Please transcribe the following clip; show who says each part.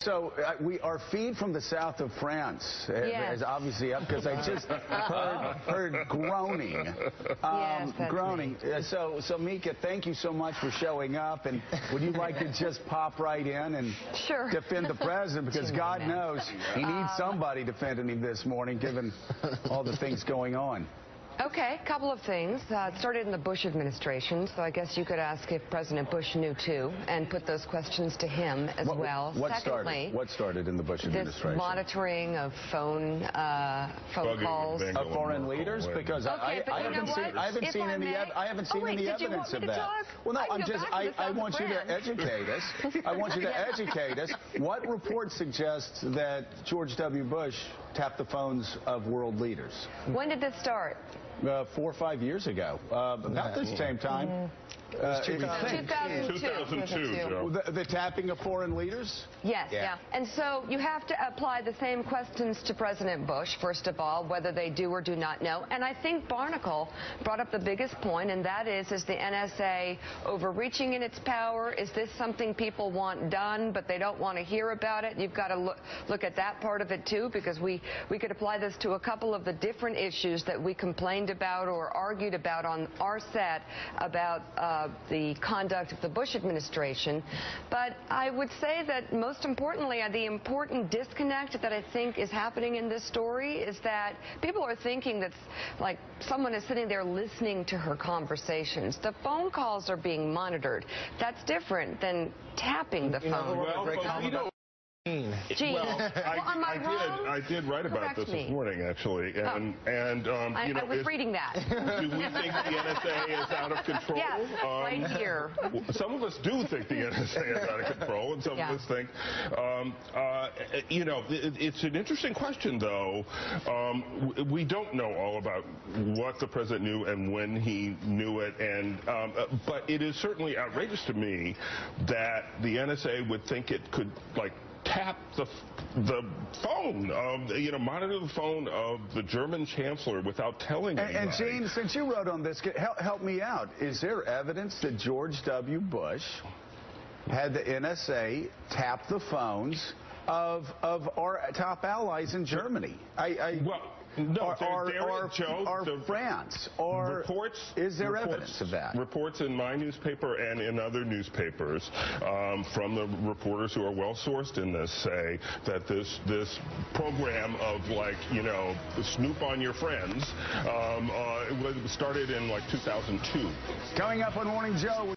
Speaker 1: So our feed from the south of France is obviously up because I just heard groaning. Groaning. So Mika, thank you so much for showing up. And would you like to just pop right in and defend the president? Because God knows he needs somebody defending him this morning, given all the things going on.
Speaker 2: Okay, a couple of things. It started in the Bush administration, so I guess you could ask if President Bush knew too, and put those questions to him as well.
Speaker 1: What started in the Bush administration?
Speaker 2: This monitoring of phone calls
Speaker 1: of foreign leaders, because I haven't seen any evidence of that. Well, no, I want you to educate us. I want you to educate us. What report suggests that George W. Bush tapped the phones of world leaders?
Speaker 2: When did this start?
Speaker 1: 4 or 5 years ago, about this same time.
Speaker 2: 2002.
Speaker 1: The tapping of foreign leaders?
Speaker 2: Yes. Yeah. And so you have to apply the same questions to President Bush, first of all, whether they do or do not know. And I think Barnacle brought up the biggest point, and that is the NSA overreaching in its power? Is this something people want done, but they don't want to hear about it? You've got to look at that part of it, too, because we could apply this to a couple of the different issues that we complained about or argued about on our set about the conduct of the Bush administration. But I would say that most importantly, the important disconnect that I think is happening in this story is that people are thinking that like someone is sitting there listening to her conversations. The phone calls are being monitored. That's different than tapping the phone.
Speaker 3: I did write about this morning, actually, and
Speaker 2: I was reading that.
Speaker 3: Do we think the NSA is out of control?
Speaker 2: Yes, right here.
Speaker 3: Some of us do think the NSA is out of control, and some of us think, it's an interesting question, though. We don't know all about what the president knew and when he knew it, and but it is certainly outrageous to me that the NSA would think it could, like, tap the phone, monitor the phone of the German Chancellor without telling anybody.
Speaker 1: And Gene, since you wrote on this, help me out. Is there evidence that George W. Bush had the NSA tap the phones of our top allies in Germany? France, or is there evidence of that?
Speaker 3: Reports in my newspaper and in other newspapers from the reporters who are well-sourced in this say that this program of, like, snoop on your friends started in, like, 2002.
Speaker 1: Coming up on Morning Joe.